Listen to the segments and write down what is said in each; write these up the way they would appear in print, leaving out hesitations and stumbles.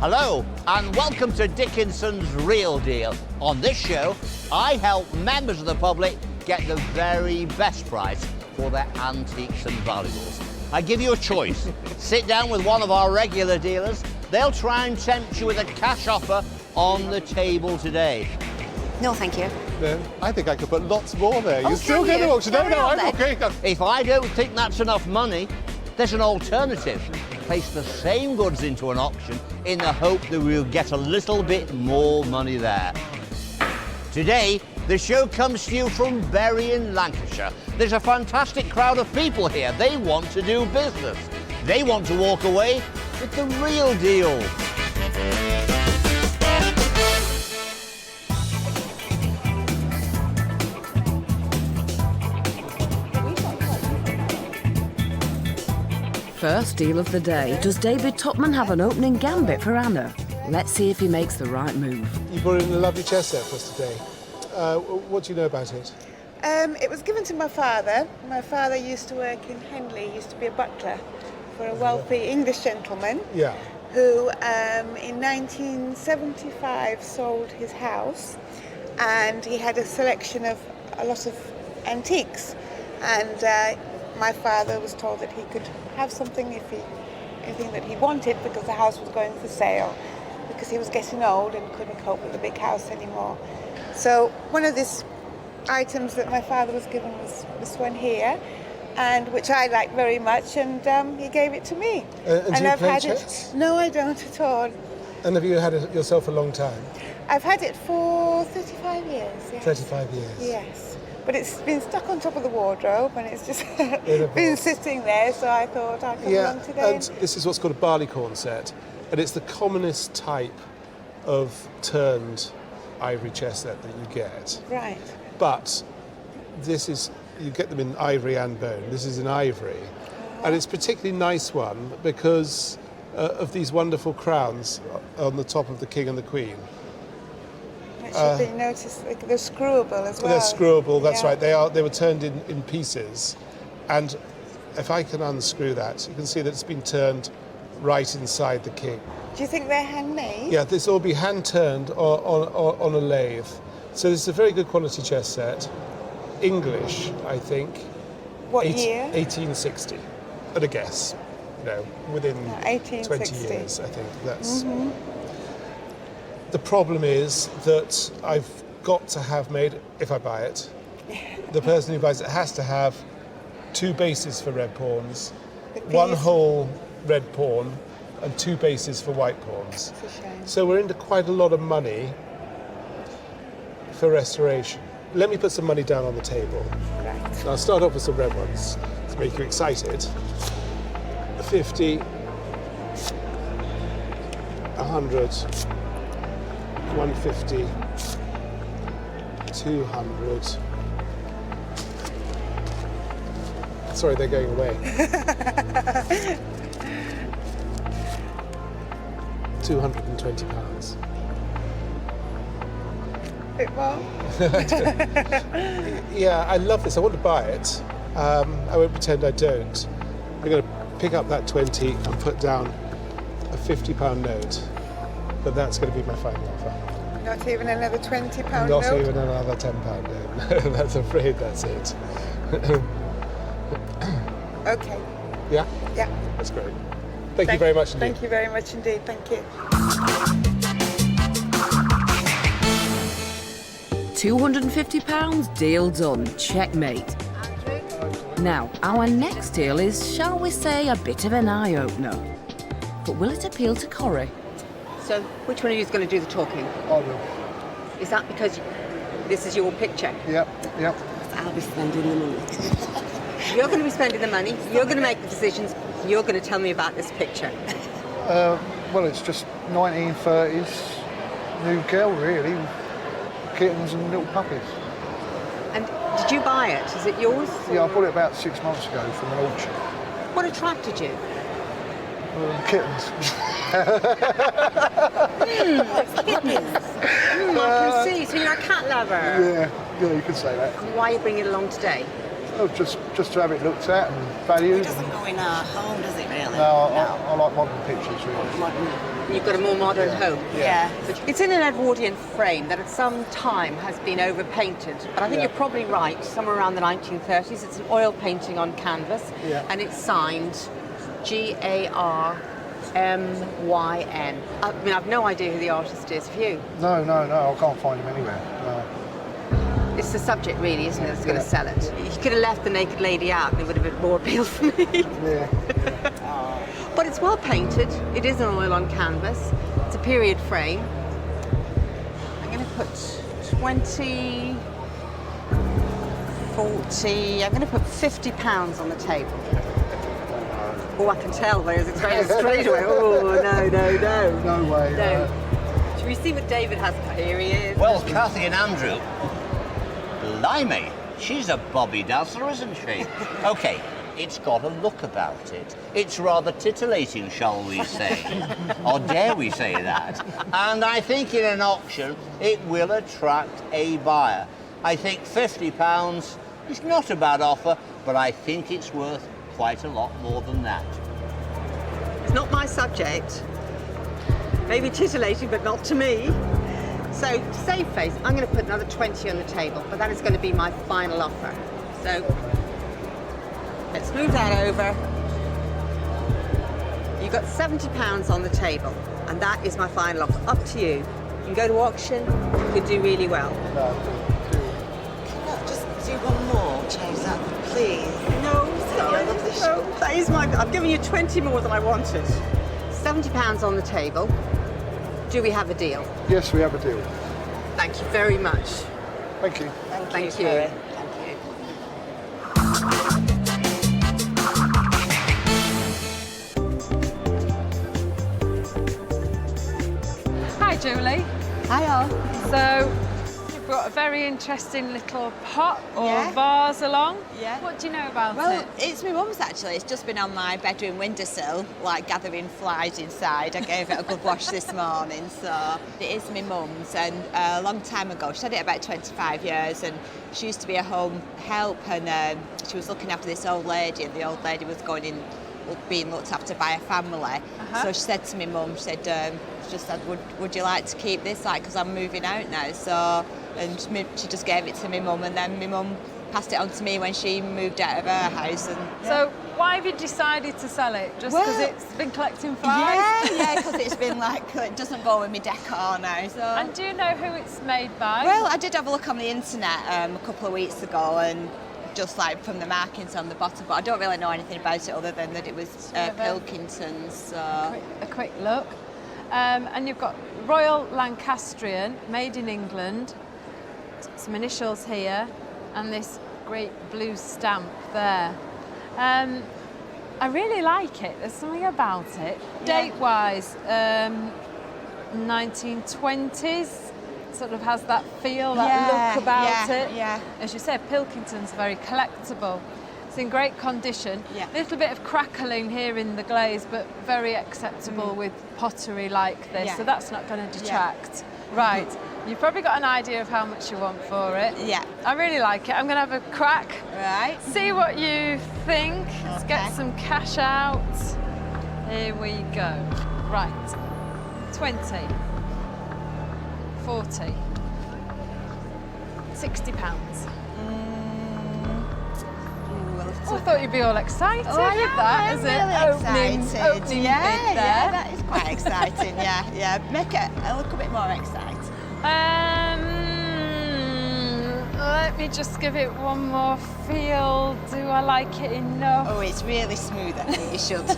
Hello, and welcome to Dickinson's Real Deal. On this show, I help members of the public get the very best price for their antiques and valuables. I give you a choice. Sit down with one of our regular dealers. They'll try and tempt you with a cash offer on the table today. No, thank you. No, I think I could put lots more there. Oh, You're still can going to you? auction. No, Carry no, on I'm then. okay. If I don't think that's enough money, there's an alternative. Place the same goods into an auction in the hope that we'll get a little bit more money there. Today, the show comes to you from Bury in Lancashire. There's a fantastic crowd of people here. They want to do business. They want to walk away with the real deal. First deal of the day. Does David Topman have an opening gambit for Anna? Let's see if he makes the right move. You brought in a lovely chess set for us today. What do you know about it? It was given to my father. My father used to work in Henley, he used to be a butler for a wealthy English gentleman Yeah. who in 1975 sold his house, and he had a selection of a lot of antiques, and my father was told that he could have anything that he wanted, because the house was going for sale, because he was getting old and couldn't cope with the big house anymore. So one of these items that my father was given was this one here, and which I like very much, and he gave it to me. And do you I've play had chess? it. No, I don't at all. And have you had it yourself a long time? I've had it for 35 years. Yes. 35 years? Yes. But it's been stuck on top of the wardrobe, and it's just In a been box. sitting there, so I thought I'd come Yeah, along today. and this is what's called a barleycorn set, and it's the commonest type of turned ivory chess set that you get. Right. But this is, you get them in ivory and bone. This is in ivory. And it's a particularly nice one because of these wonderful crowns on the top of the king and the queen. It should be noticed, like, they're screwable as well. They're screwable, that's Yeah. right. They were turned in pieces. And if I can unscrew that, you can see that it's been turned right inside the king. Do you think they're handmade? Yeah, this will be hand turned on a lathe. So this is a very good quality chess set. English, I think. What year? 1860, at a guess. Within 20 1860. years, I think. That's. The problem is that I've got to have made, if I buy it, the person who buys it has to have 2 bases for red pawns, But 1 these- whole red pawn, and 2 bases for white pawns. It's a shame. So we're into quite a lot of money for restoration. Let me put some money down on the table. Right. So I'll start off with some red ones to make you excited. 50, 100, 150, 200. Sorry, they're going away. 220 pounds. Bit more? Yeah, I love this. I want to buy it. I won't pretend I don't. I'm going to pick up that 20 and put down a £50 note. But that's going to be my final offer. Not even another £20 Not note? even another £10 note. That's afraid that's it. Okay. Yeah? Yeah. That's great. Thank you very much indeed. Thank you very much indeed. Thank you. £250, deal done, checkmate. Now, our next deal is, shall we say, a bit of an eye-opener. But will it appeal to Corrie? So, which one of you is going to do the talking? I will. Is that because this is your picture? Yep. I'll be spending the money. You're going to be spending the money, you're going to make the decisions, you're going to tell me about this picture. Well, it's just 1930s new girl, really. Kittens and little puppies. And did you buy it? Is it yours? Yeah, I bought it about 6 months ago from an auction. What attracted you? Kittens. I can see. So you're a cat lover. Yeah, you could say that. And why are you bringing it along today? Oh, just to have it looked at and valued. It doesn't go in our home, does it really? No, I like modern pictures, really. Modern. You've got a more modern home. Yeah. It's in an Edwardian frame that at some time has been overpainted. But I think you're probably right, somewhere around the 1930s. It's an oil painting on canvas. Yeah. And it's signed Garmyn. I mean, I've no idea who the artist is. Have you? No, I can't find him anywhere. No. It's the subject, really, isn't it, that's going to sell it. You could have left the naked lady out and it would have been more appeal for me. Yeah. But it's well painted. It is an oil on canvas. It's a period frame. I'm going to put 20, 40, I'm going to put £50 on the table. Oh, I can tell there's expression straight away. Oh, no. No way. No. Should we see what David has? Here he is. Well, Cathy and Andrew, blimey, she's a Bobby Dazzler, isn't she? OK, it's got a look about it. It's rather titillating, shall we say? Or dare we say that? And I think in an auction, it will attract a buyer. I think £50 is not a bad offer, but I think it's worth quite a lot more than that. It's not my subject. Maybe titillating, but not to me. So, to save face, I'm going to put another 20 on the table, but that is going to be my final offer. So, let's move that over. You've got £70 on the table, and that is my final offer. Up to you. You can go to auction, you could do really well. No. Can I just do one more? Change that, please. No, that is I'm giving you 20 more than I wanted. £70 on the table. Do we have a deal? Yes, we have a deal. Thank you very much. Thank you. Thank you. Sorry. Hi Julie. Hi all. So you've got a very interesting little pot or Yeah. vase along. Yeah. What do you know about Well, it? it's my mum's actually. It's just been on my bedroom windowsill, like gathering flies inside. I gave it a good wash this morning, so it is my mum's. And a long time ago, she had it about 25 years, and she used to be a home help, and she was looking after this old lady, and the old lady was going in, being looked after by a family. So she said to me mum, she just said, would you like to keep this, like, because I'm moving out now. So, and she just gave it to my mum, and then my mum passed it on to me when she moved out of her house. And So why have you decided to sell it? Just because Well, it's been collecting flies? yeah, because it's been like, it doesn't go with my decor now. So. And do you know who it's made by? Well, I did have a look on the internet a couple of weeks ago, and just like from the markings on the bottom, but I don't really know anything about it other than that it was Pilkingtons. So. A quick look. And you've got Royal Lancastrian, made in England, some initials here, and this great blue stamp there. I really like it. There's something about it. Yeah. Date-wise, 1920s. Sort of has that feel, that look about it. Yeah. As you said, Pilkington's very collectible. It's in great condition. Yeah. A little bit of crackling here in the glaze, but very acceptable with pottery like this. Yeah. So that's not going to detract. Right. You've probably got an idea of how much you want for it. Yeah. I really like it. I'm going to have a crack. Right. See what you think. Let's get Okay. some cash out. Here we go. Right. 20. 40. £60. I thought you'd be all excited with that, is it? Really excited. Opening bit there. Yeah, that is quite exciting. Yeah. Make it a little bit more exciting. Let me just give it one more feel. Do I like it enough? Oh, it's really smooth. I think you should.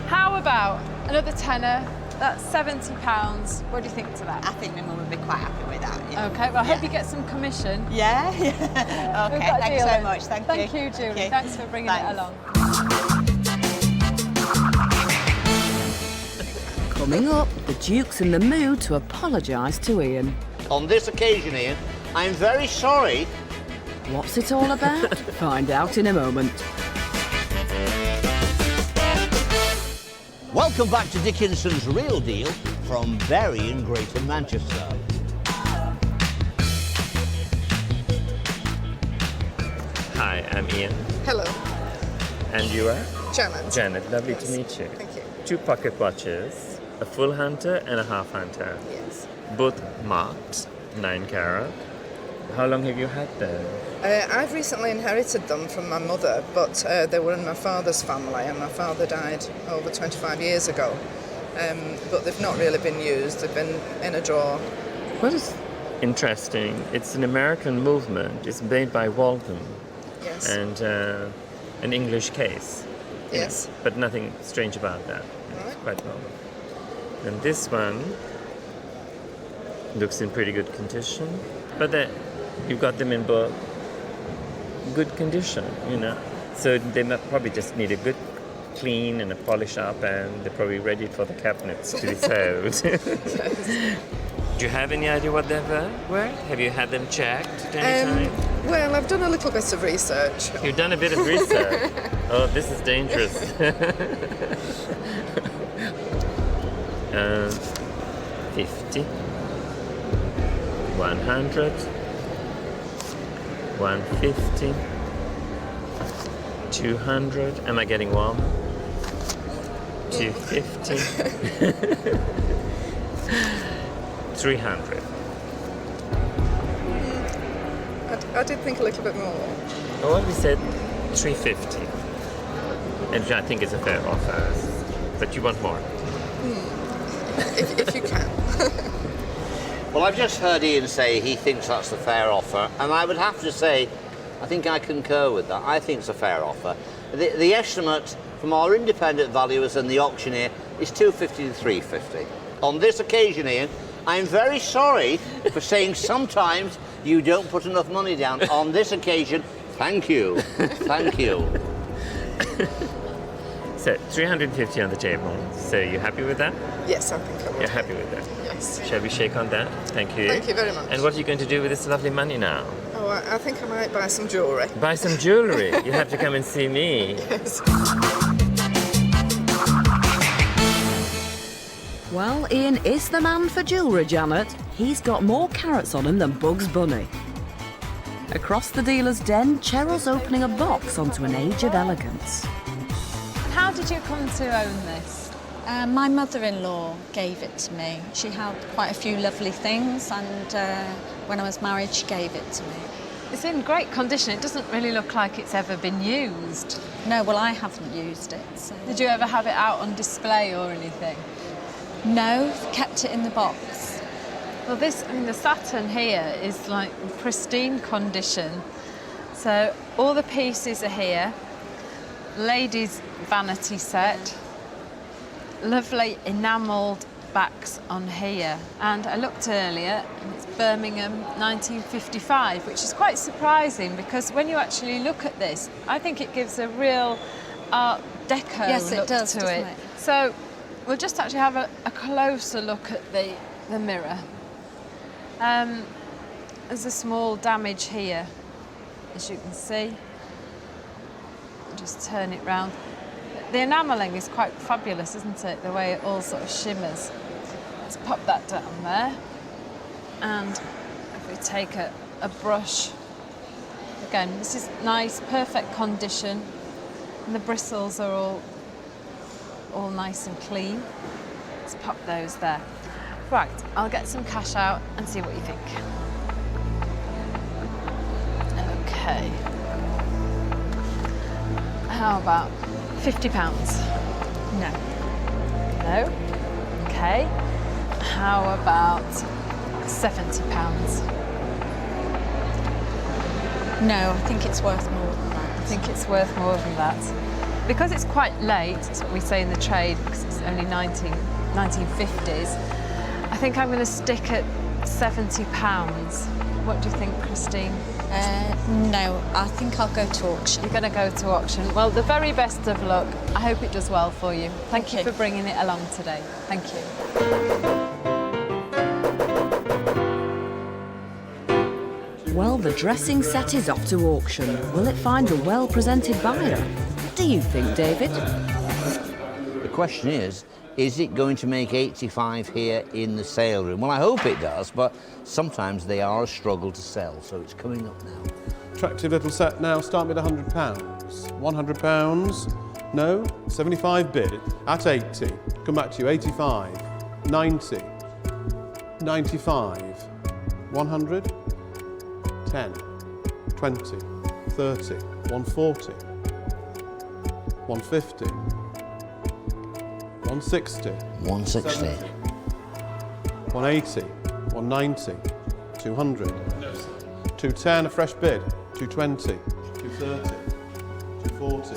How about another tenner? That's £70. What do you think to that? I think my mum would be quite happy with that. Yeah. Okay, well, I hope you get some commission. Yeah. We've Okay. got a Thanks deal so then. much. Thank you. Thank you, Julie. Okay. Thanks for bringing Thanks. it along. Coming up, the Duke's in the mood to apologise to Ian. On this occasion, Ian, I'm very sorry. What's it all about? Find out in a moment. Welcome back to Dickinson's Real Deal from Bury in Greater Manchester. Hi, I'm Ian. Hello, And you are? Janet. Janet, lovely to meet you. Thank you. 2 pocket watches. a full hunter and a half hunter. Yes. Both marked, 9 carat. How long have you had them? I've recently inherited them from my mother, but they were in my father's family, and my father died over 25 years ago. But they've not really been used. They've been in a drawer. What is interesting, it's an American movement. It's made by Walton. Yes. And an English case. Yes. But nothing strange about that. It's quite normal. And this one looks in pretty good condition. But you've got them in both good condition, you know. So they probably just need a good clean and a polish up, and they're probably ready for the cabinets to be sold. Do you have any idea what they're worth? Have you had them checked at any time? Well, I've done a little bit of research. You've done a bit of research. Oh, this is dangerous. 50, 100, 150, 200. Am I getting warm? 250, 300. I did think a little bit more. Well, we said 350, and I think it's a fair offer. But you want more? If you can. Well, I've just heard Ian say he thinks that's a fair offer, and I would have to say, I think I concur with that. I think it's a fair offer. The estimate from our independent valuers and the auctioneer is 250 to 350. On this occasion, Ian, I'm very sorry for saying sometimes you don't put enough money down. On this occasion, thank you. Thank you. So 350 on the table. So you happy with that? Yes, I think I would. You're happy with that? Yes. Shall we shake on that? Thank you. Thank you very much. And what are you going to do with this lovely money now? Oh, I think I might buy some jewellery. Buy some jewellery. You have to come and see me. Yes. Well, Ian is the man for jewellery, Janet. He's got more carats on him than Bugs Bunny. Across the dealer's den, Cheryl's opening a box onto an age of elegance. How did you come to own this? My mother-in-law gave it to me. She had quite a few lovely things, and when I was married, she gave it to me. It's in great condition. It doesn't really look like it's ever been used. No, well, I haven't used it. So. Did you ever have it out on display or anything? No, kept it in the box. Well, the Saturn here is like in pristine condition. So all the pieces are here. Ladies' vanity set. Lovely enamelled backs on here. And I looked earlier, and it's Birmingham 1955, which is quite surprising because when you actually look at this, I think it gives a real Art Deco look to it. So we'll just actually have a closer look at the mirror. There's a small damage here, as you can see. I'll just turn it round. The enamelling is quite fabulous, isn't it? The way it all sort of shimmers. Let's pop that down there. And if we take a brush, again, this is nice, perfect condition. And the bristles are all nice and clean. Let's pop those there. Right, I'll get some cash out and see what you think. Okay. How about £50? No. No? Okay. How about £70? No, I think it's worth more than that. I think it's worth more than that. Because it's quite late, that's what we say in the trade, because it's only 1950s, I think I'm going to stick at £70. What do you think, Christine? No, I think I'll go to auction. You're going to go to auction. Well, the very best of luck. I hope it does well for you. Thank you for bringing it along today. Thank you. Well, the dressing set is off to auction. Will it find a well-presented buyer? What do you think, David? The question is it going to make 85 here in the sale room? Well, I hope it does, but sometimes they are a struggle to sell, so it's coming up now. Attractive little set now, start with £100. £100, no, 75 bid, at 80, come back to you, 85. 90, 95, 100, 10, 20, 30, 140, 150, 160, 160. 70, 180, 190, 200, 210, a fresh bid, 220, 230, 240,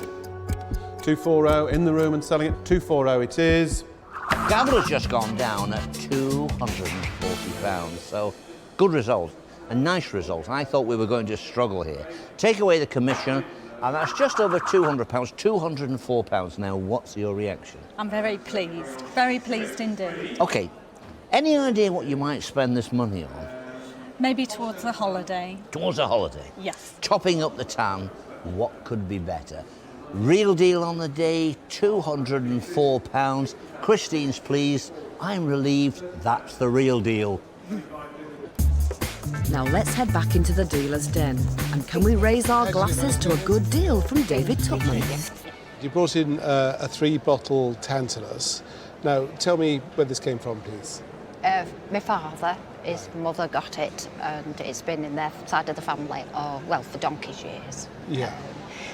240 in the room and selling it, 240 it is. Gavel has just gone down at £240, so good result, a nice result. I thought we were going to struggle here. Take away the commission, and that's just over £200, £204. Now, what's your reaction? I'm very pleased indeed. Okay, any idea what you might spend this money on? Maybe towards the holiday. Towards a holiday? Yes. Topping up the tan, what could be better? Real deal on the day, £204. Christine's pleased. I'm relieved that's the real deal. Now let's head back into the dealer's den. And can we raise our glasses to a good deal from David Tupman? You brought in a 3-bottle Tantalus. Now, tell me where this came from, please. My father, his mother got it, and it's been in their side of the family, well, for donkey's years. Yeah.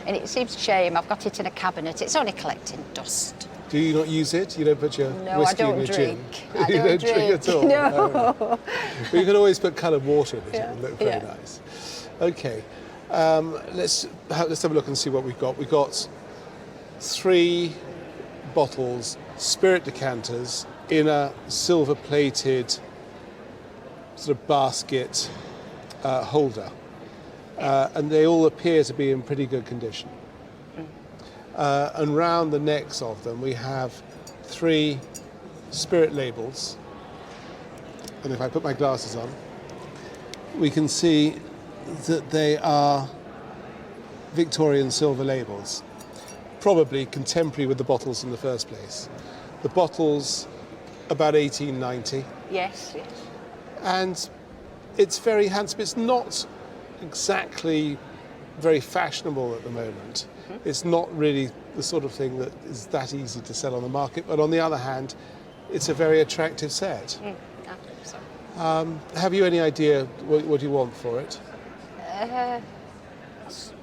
And it seems a shame. I've got it in a cabinet. It's only collecting dust. Do you not use it? You don't put your whiskey in your gin? I You don't drink at all? No. But you can always put coloured water in it. It will look very nice. OK. Let's have a look and see what we've got. We've got 3 bottles, spirit decanters, in a silver-plated sort of basket holder. And they all appear to be in pretty good condition. And round the necks of them we have 3 spirit labels. And if I put my glasses on, we can see that they are Victorian silver labels, probably contemporary with the bottles in the first place. The bottles about 1890. Yes, yes. And it's very handsome. It's not exactly very fashionable at the moment. It's not really the sort of thing that is that easy to sell on the market, but on the other hand, it's a very attractive set. I think so. Have you any idea what you want for it?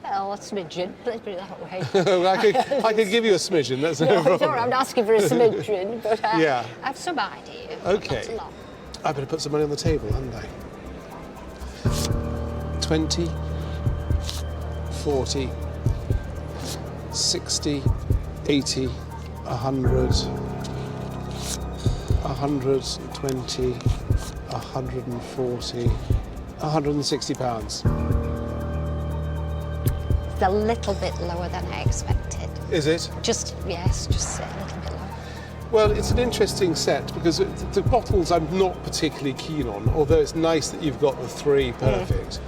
Well, a smidgen, let's put it that way. I could give you a smidgen, that's no problem. Sorry, I'm asking for a smidgen, but yeah. I have some idea. Okay. Not a lot. I better put some money on the table, hadn't I? 20, 40, 60, 80, 100, 120, 140, £160. It's a little bit lower than I expected. Is it? Just a little bit lower. Well, it's an interesting set because the bottles I'm not particularly keen on, although it's nice that you've got the 3 perfect.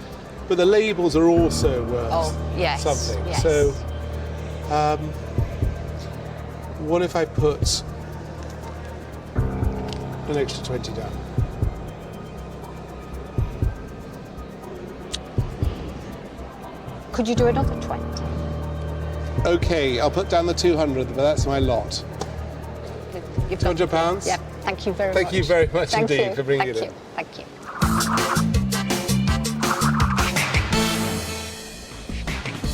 But the labels are also worth something. Yes. So, what if I put an extra 20 down? Could you do another 20? Okay, I'll put down the 200, but that's my lot. £200? Yeah, thank you very much. Thank you very much Thank indeed you. for bringing it in. Thank you.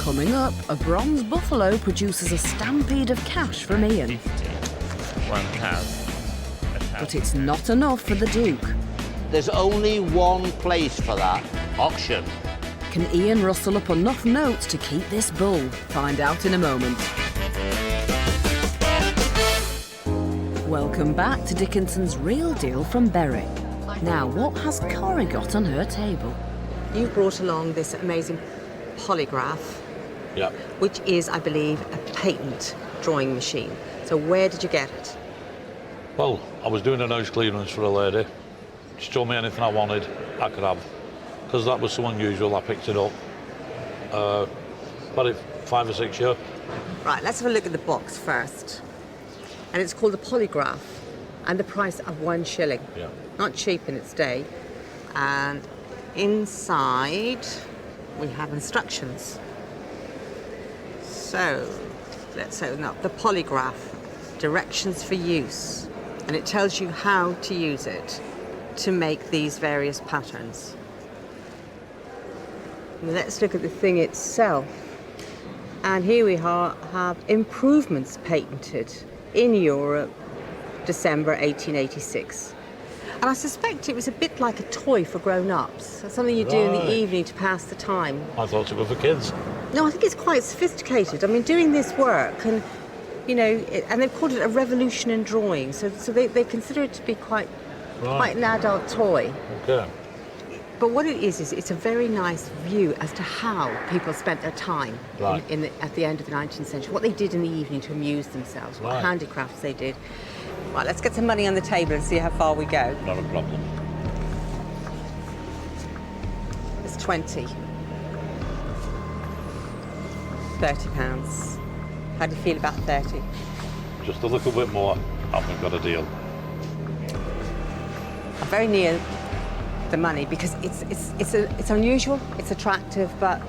Coming up, a bronze buffalo produces a stampede of cash from Ian. 1,000. But it's not enough for the Duke. There's only one place for that, auction. Can Ian rustle up enough notes to keep this bull? Find out in a moment. Welcome back to Dickinson's Real Deal from Berwick. Now, what has Corrie got on her table? You brought along this amazing polygraph, which is, I believe, a patent drawing machine. So where did you get it? Well, I was doing a nose clearance for a lady. She told me anything I wanted, I could have. Because that was so unusual, I picked it up. About 5 or 6 years. Right, let's have a look at the box first. And it's called a polygraph, and the price of 1 shilling. Yeah. Not cheap in its day. And inside, we have instructions. So, let's open up the polygraph. Directions for use. and it tells you how to use it to make these various patterns. Let's look at the thing itself. And here we have improvements patented in Europe, December 1886. And I suspect it was a bit like a toy for grown-ups, something you do in the evening to pass the time. I thought it was for kids. No, I think it's quite sophisticated. I mean, doing this work, and you know, and they've called it a revolution in drawing, so they consider it to be quite an adult toy. Okay. But what it is it's a very nice view as to how people spent their time at the end of the 19th century, what they did in the evening to amuse themselves, what handicrafts they did. Right, let's get some money on the table and see how far we go. Not a problem. It's 20. £30. How do you feel about 30? Just a little bit more, and we've got a deal. I'm very near the money because it's unusual, it's attractive, but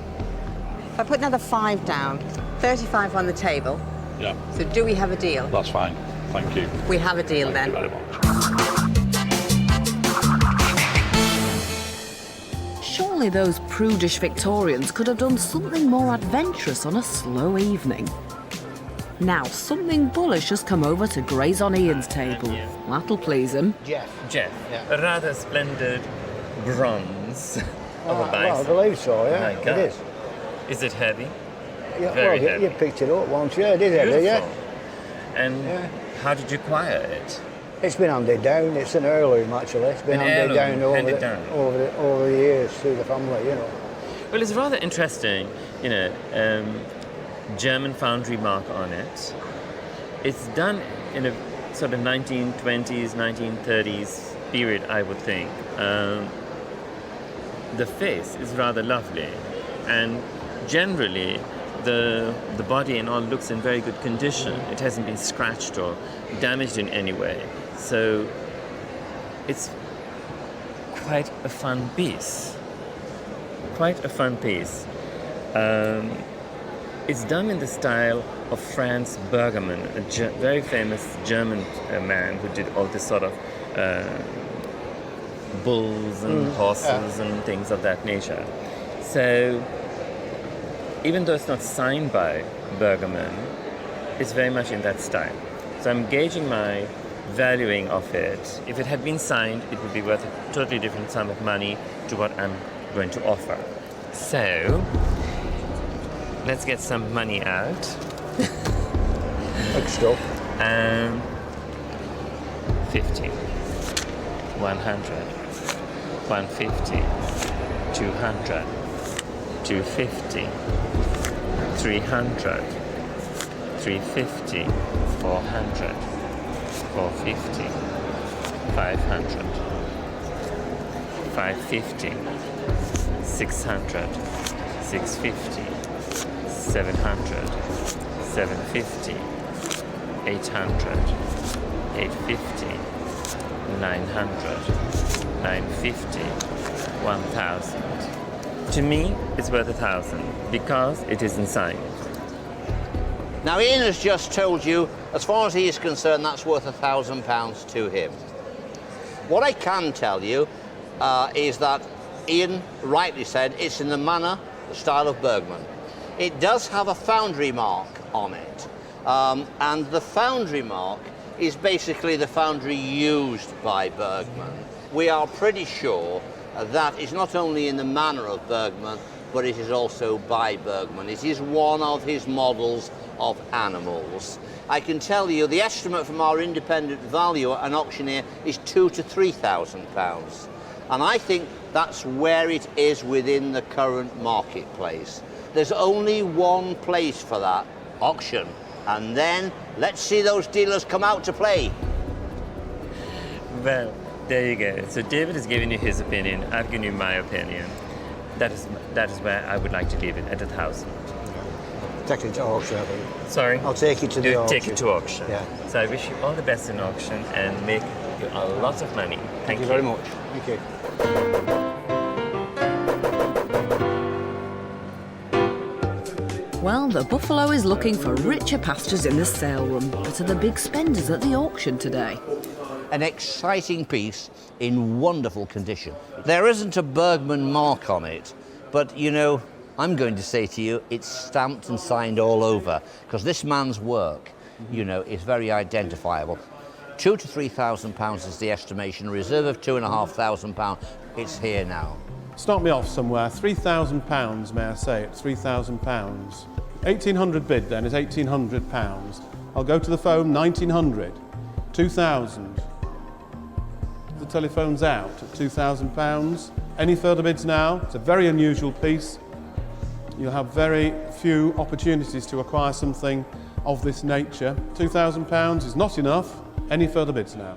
if I put another 5 down, 35 on the table. Yeah. So do we have a deal? That's fine. Thank you. We have a deal then. Thank you very much. Surely those prudish Victorians could have done something more adventurous on a slow evening. Now, something bullish has come over to graze on Ian's table. That'll please him. Jeff, a rather splendid bronze of a bison. Well, I believe so, yeah. My God. It is. Is it heavy? Yeah, Very well, heavy. you picked it up once, yeah, it is heavy, yeah. And how did you acquire it? It's been handed down, it's an heirloom actually. It's been handed down over the years through the family, you know. Well, it's rather interesting, you know, German foundry mark on it. It's done in a sort of 1920s, 1930s period, I would think. The face is rather lovely, and generally the body and all looks in very good condition. It hasn't been scratched or damaged in any way. So it's quite a fun piece. Quite a fun piece. It's done in the style of Franz Bergermann, a very famous German man who did all this sort of bulls and horses and things of that nature. So even though it's not signed by Bergermann, it's very much in that style. So I'm gauging my valuing of it. If it had been signed, it would be worth a totally different sum of money to what I'm going to offer. So let's get some money out. Good stuff. 50, 100, 150, 200, 250, 300, 350, 400, 450, 500, 550, 600, 650, 700, 750, 800, 850, 900, 950, 1,000. To me, it's worth 1,000 because it isn't signed. Now, Ian has just told you, as far as he is concerned, that's worth £1,000 to him. What I can tell you is that Ian rightly said it's in the manner, the style of Bergman. It does have a foundry mark on it, and the foundry mark is basically the foundry used by Bergman. We are pretty sure that it's not only in the manner of Bergman, but it is also by Bergman. It is one of his models of animals. I can tell you the estimate from our independent valuer and auctioneer is £2,000 to £3,000. And I think that's where it is within the current marketplace. There's only one place for that, auction. And then let's see those dealers come out to play. Well, there you go. So David has given you his opinion. I've given you my opinion. That is where I would like to leave it, at 1,000. Take it to auction, I think. Sorry? I'll take it to the auction. Take it to auction. Yeah. So I wish you all the best in auction and make you a lot of money. Thank you very much. Thank you. Well, the buffalo is looking for richer pastures in the sale room, but are the big spenders at the auction today. an exciting piece in wonderful condition. There isn't a Bergman mark on it, but you know, I'm going to say to you, it's stamped and signed all over, because this man's work, you know, is very identifiable. £2,000 to £3,000 is the estimation, a reserve of £2,500. It's here now. Start me off somewhere. £3,000, may I say it? £3,000. 1,800 bid then is £1,800. I'll go to the phone, 1,900. 2,000. The telephone's out at £2,000. Any further bids now? It's a very unusual piece. You'll have very few opportunities to acquire something of this nature. £2,000 is not enough. Any further bids now?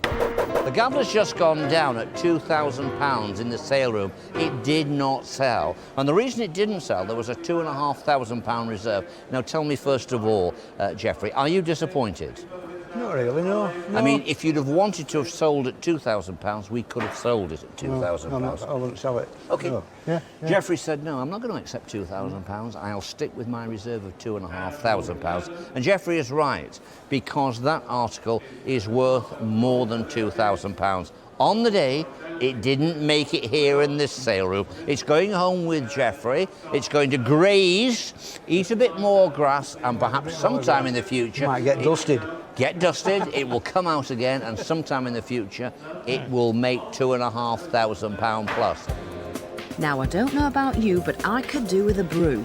The gambler's just gone down at £2,000 in the sale room. It did not sell. And the reason it didn't sell, there was a £2,500 reserve. Now tell me first of all, Geoffrey, are you disappointed? Not really, no. I mean, if you'd have wanted to have sold at £2,000, we could have sold it at £2,000. No, I wouldn't sell it. OK. No. Yeah. Geoffrey said, no, I'm not going to accept £2,000. I'll stick with my reserve of £2,500. And Geoffrey is right, because that article is worth more than £2,000. On the day, it didn't make it here in this sale room. It's going home with Geoffrey. It's going to graze, eat a bit more grass, and perhaps sometime in the future... Might get dusted. Get dusted, it will come out again, and sometime in the future, it will make £2,500 plus. Now, I don't know about you, but I could do with a brew.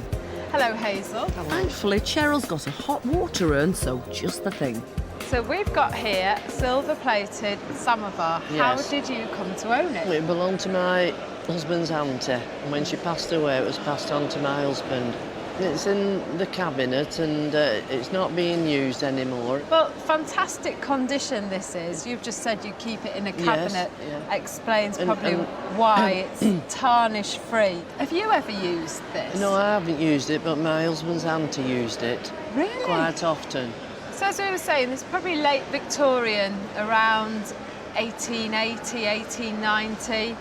Hello, Hazel. Thankfully, Cheryl's got a hot water urn, so just the thing. So we've got here silver-plated samovar. Yes. How did you come to own it? It belonged to my husband's auntie, and when she passed away, it was passed on to my husband. It's in the cabinet, and it's not being used anymore. Well, fantastic condition this is. You've just said you keep it in a cabinet. Yes, yeah. Explains probably why it's tarnish-free. Have you ever used this? No, I haven't used it, but my husband's auntie used it. Really? Quite often. So as we were saying, it's probably late Victorian, around 1880, 1890.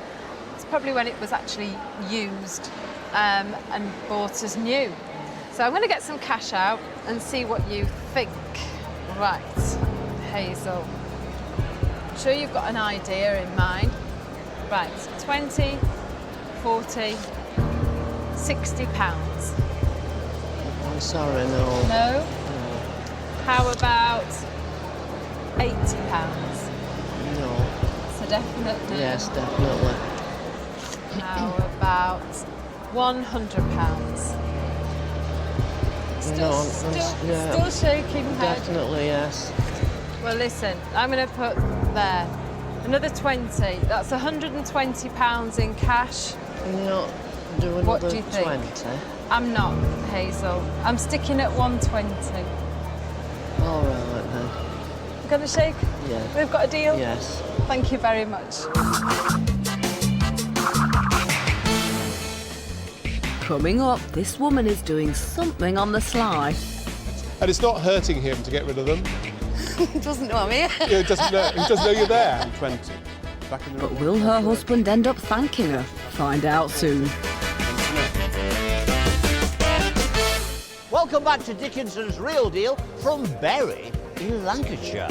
It's probably when it was actually used and bought as new. So I'm going to get some cash out and see what you think. Right, Hazel. I'm sure you've got an idea in mind. Right, 20, 40, £60. I'm sorry, no. No? How about £80? No. So definitely. Yes, definitely. How about £100? Still shaking head. Definitely, yes. Well, listen, I'm going to put there another 20. That's £120 in cash. Not do another What do you think? 20? I'm not, Hazel. I'm sticking at 120. All right then. Gonna shake? Yeah. We've got a deal? Yes. Thank you very much. Coming up, this woman is doing something on the sly. And it's not hurting him to get rid of them. He doesn't know I'm here. Yeah, he doesn't know you're there. 20. Back in the But will her husband end up thanking her? Find out soon. Welcome back to Dickinson's Real Deal from Bury in Lancashire.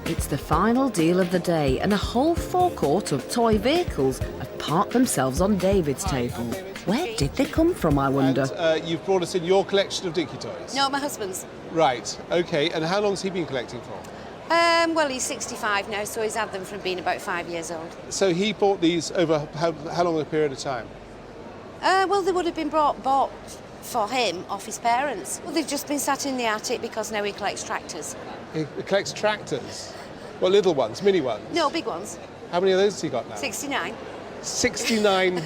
It's the final deal of the day, and a whole forecourt of toy vehicles have parked themselves on David's table. Where did they come from, I wonder? And, you've brought us in your collection of Dickie toys. No, my husband's. Right, OK. And how long's he been collecting for? Well, he's 65 now, so he's had them from being about 5 years old. So he bought these over how long a period of time? Well, they would have been bought for him off his parents. Well, they've just been sat in the attic because now he collects tractors. He collects tractors? What, little ones, mini ones? No, big ones. How many of those has he got now? 69. 69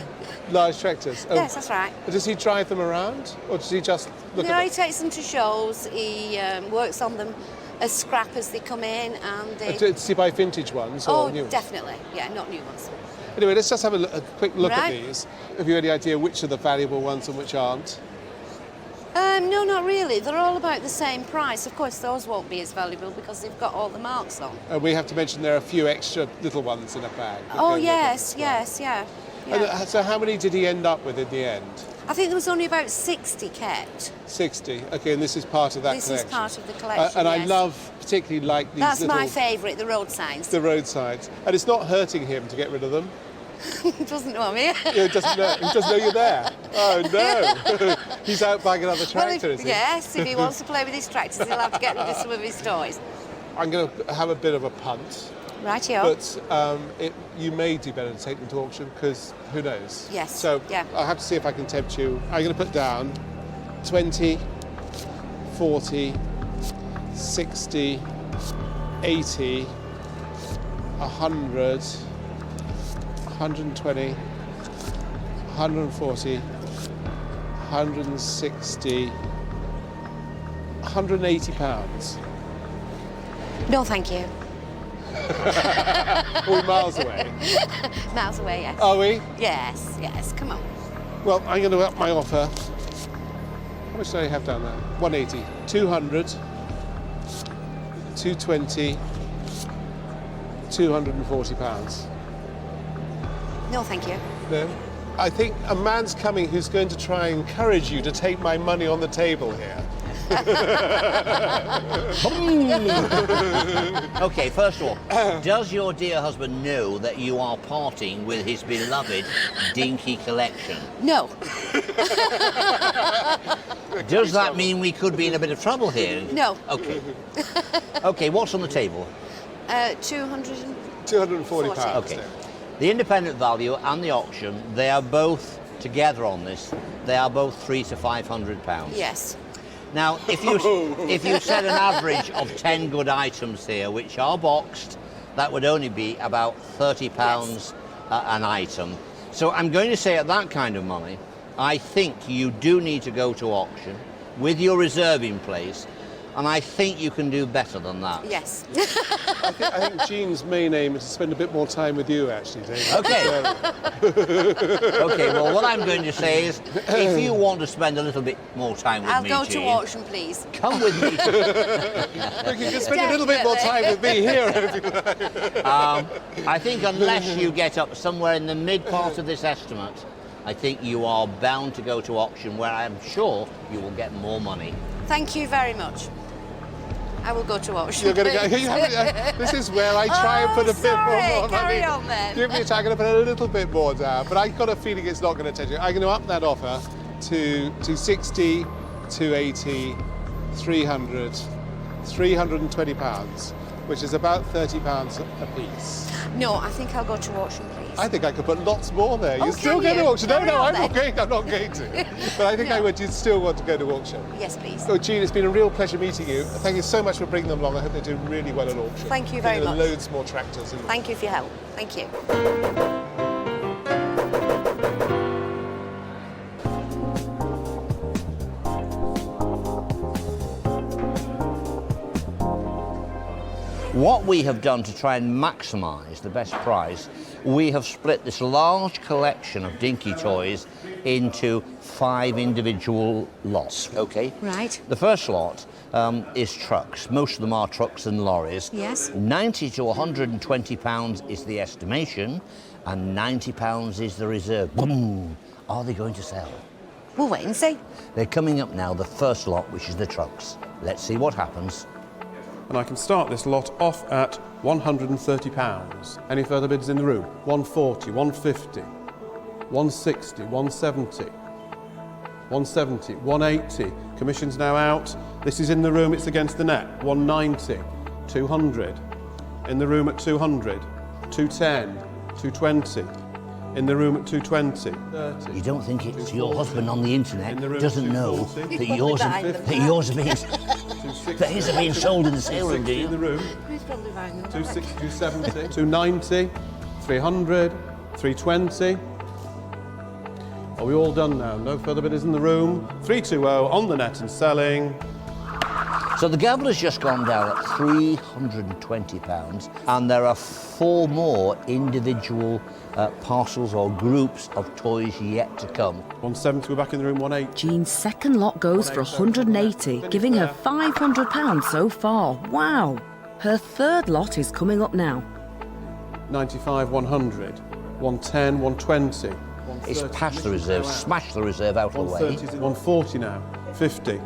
large tractors? Oh. Yes, that's right. Does he drive them around, or does he just look No, at he them? takes them to shows. He works on them as scrap as they come in, and they... Does he buy vintage ones or new ones? Definitely. Yeah, not new ones. Anyway, let's just have a quick look Right. at these. Have you any idea which are the valuable ones and which aren't? No, not really. They're all about the same price. Of course, those won't be as valuable because they've got all the marks on. And we have to mention there are a few extra little ones in a bag. that Oh, go with yes, yes, yeah. it. And, so how many did he end up with in the end? I think there was only about 60 kept. 60. OK, and this is part of that This collection. is part of the collection, And I yes. love particularly like these That's little... my favourite, the road signs. The road signs. And it's not hurting him to get rid of them. He doesn't know I'm here. He doesn't know you're there. Oh, no. He's out buying another tractor, is he? Yes, if he wants to play with his tractors, he'll have to get rid of some of his toys. I'm going to have a bit of a punt. Rightio. But you may do better to take them to auction, because who knows? Yes. So yeah. I'll have to see if I can tempt you. I'm going to put down 20, 40, 60, 80, 100, 120, 140, 160, 180 pounds. No, thank you. Are we miles away? Miles away, yes. Are we? Yes, yes, come on. Well, I'm going to up my offer. How much do I have down there? 180, 200, 220, 240 pounds. No, thank you. No? I think a man's coming who's going to try and encourage you to take my money on the table here. Okay, first of all, does your dear husband know that you are parting with his beloved dinky collection? No. Does that mean we could be in a bit of trouble here? No. Okay. Okay, what's on the table? 240 pounds. Okay. The independent value and the auction, they are both together on this. They are both £300 to £500. Yes. Now, if you set an average of 10 good items here, which are boxed, that would only be about £30 an item. So I'm going to say at that kind of money, I think you do need to go to auction with your reserve in place, and I think you can do better than that. Yes. I think Jean's main aim is to spend a bit more time with you, actually, David. Okay. Okay, well, what I'm going to say is, if you want to spend a little bit more time with me, I'll go Jean, to auction, please. come with me. You can spend a little bit more time with me here, if you like. I think unless you get up somewhere in the mid part of this estimate, I think you are bound to go to auction, where I'm sure you will get more money. Thank you very much. I will go to auction. You're going to go. This is where I try and put a bit more Carry money. on then. Give me a chance. I'm going to put a little bit more down, but I've got a feeling it's not going to touch you. I'm going to up that offer to 60, 280, 300, 320 pounds, which is about £30 a piece. No, I think I'll go to auction, please. I think I could put lots more there. Oh, You still can go to you? auction? No, Carry on I'm then. not going. I'm not going to. But I think I would. You still want to go to auction. Yes, please. Oh, Jean, it's been a real pleasure meeting you. Thank you so much for bringing them along. I hope they do really well at auction. Thank you very much. Loads more tractors. Thank you for your help. Thank you. What we have done to try and maximise the best price, we have split this large collection of dinky toys into 5 individual lots, okay? Right. The first lot is trucks. Most of them are trucks and lorries. Yes. £90 to £120 is the estimation, and £90 is the reserve. Boom! Are they going to sell? We'll wait and see. They're coming up now, the first lot, which is the trucks. Let's see what happens. And I can start this lot off at £130. Any further bids in the room? 140, 150, 160, 170, 170, 180. Commission's now out. This is in the room, it's against the net. 190, 200. In the room at 200, 210, 220. In the room at 220. 30. You don't think it's your husband on the internet doesn't know 240. that yours are being sold in the sale room, do you? In the room. Who's probably buying them? 260, 270, 290, 300, 320. Are we all done now? No further bidders in the room. 320 on the net and selling. So the gavel has just gone down at £320, and there are 4 more individual parcels or groups of toys yet to come. 170, we're back in the room, 180. Jean's second lot goes for 180, giving her £500 so far. Wow! Her third lot is coming up now. 95, 100, 110, 120. It's past the reserve, smash the reserve out of the way. 140 now, 50,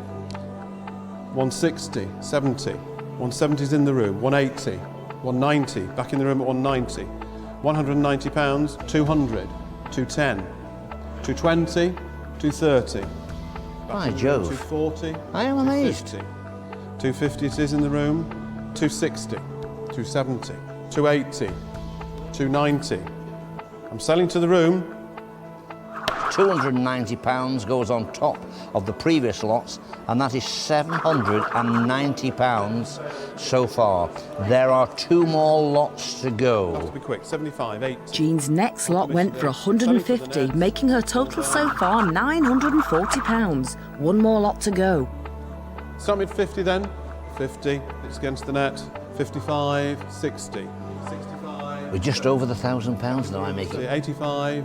160, 70, 170's in the room, 180, 190, back in the room at 190, £190, 200, 210, 220, 230. By Jove. 240. I am amazed. 250 it is in the room, 260, 270, 280, 290. I'm selling to the room. £290 goes on top of the previous lots, and that is £790 so far. There are 2 more lots to go. Have to be quick, 75, 80. Jean's next lot went for 150, making her total so far £940. 1 more lot to go. Start with 50 then. 50, it's against the net. 55, 60, 65. We're just over the £1,000 now, I'm making. 85,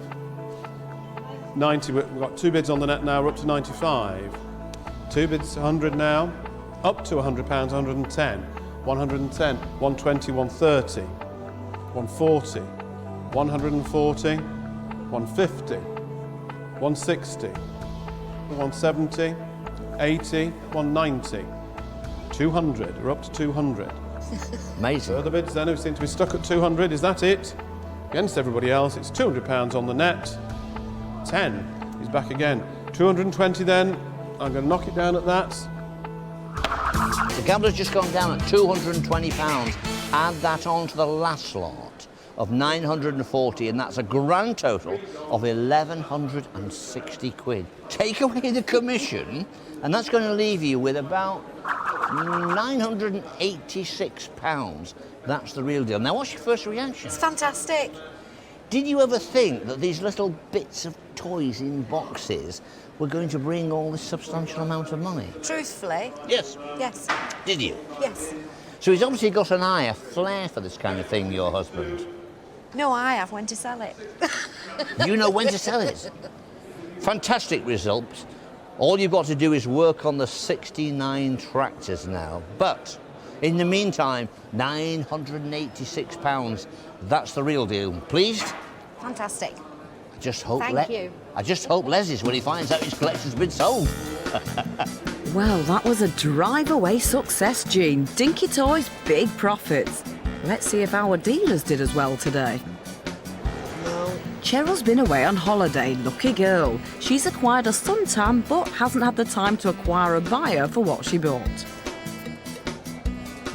90, we've got 2 bids on the net now, we're up to 95. 2 bids, 100 now, up to £100, 110, 110, 120, 130, 140, 140, 150, 160, 170, 80, 190, 200, we're up to 200. Amazing. Further bids then, who seem to be stuck at 200, is that it? Against everybody else, it's £200 on the net. 10, he's back again. 220 then, I'm going to knock it down at that. The gambler's just gone down at £220. Add that on to the last lot of 940, and that's a grand total of 1,160 quid. Take away the commission, and that's going to leave you with about £986. That's the real deal. Now, what's your first reaction? It's fantastic. Did you ever think that these little bits of toys in boxes were going to bring all this substantial amount of money? Truthfully? Yes. Yes. Did you? Yes. So he's obviously got an eye, a flair for this kind of thing, your husband. No, I have when to sell it. You know when to sell it. Fantastic results. All you've got to do is work on the 69 tractors now. But in the meantime, £986. That's the real deal. Pleased? Fantastic. I just hope Thank you. I just hope Les is when he finds out his collection's been sold. Well, that was a drive-away success, Jean. Dinky Toys, big profits. Let's see if our dealers did as well today. Cheryl's been away on holiday, lucky girl. She's acquired a suntan, but hasn't had the time to acquire a buyer for what she bought.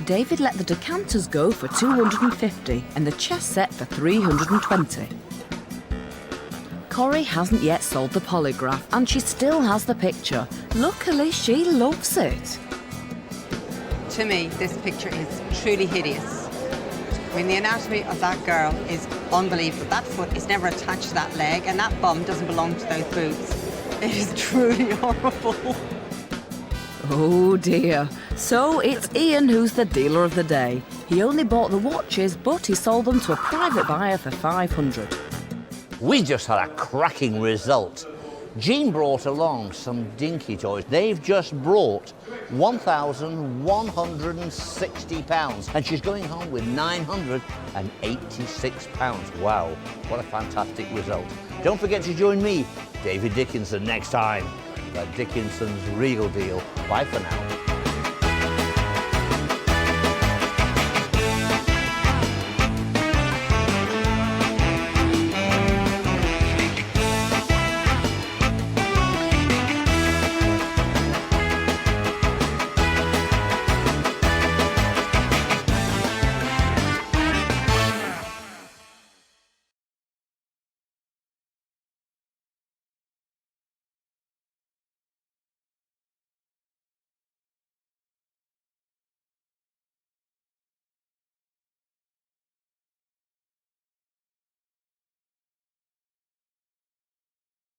David let the decanters go for 250 and the chess set for 320. Corrie hasn't yet sold the polygraph and she still has the picture. Luckily, she loves it. To me, this picture is truly hideous. I mean, the anatomy of that girl is unbelievable. That foot is never attached to that leg, and that bum doesn't belong to those boots. It is truly horrible. Oh dear. So it's Ian who's the dealer of the day. He only bought the watches, but he sold them to a private buyer for 500. We just had a cracking result. Jean brought along some dinky toys. They've just brought £1,160, and she's going home with £986. Wow, what a fantastic result. Don't forget to join me, David Dickinson, next time. The Dickinson's Real Deal. Bye for now.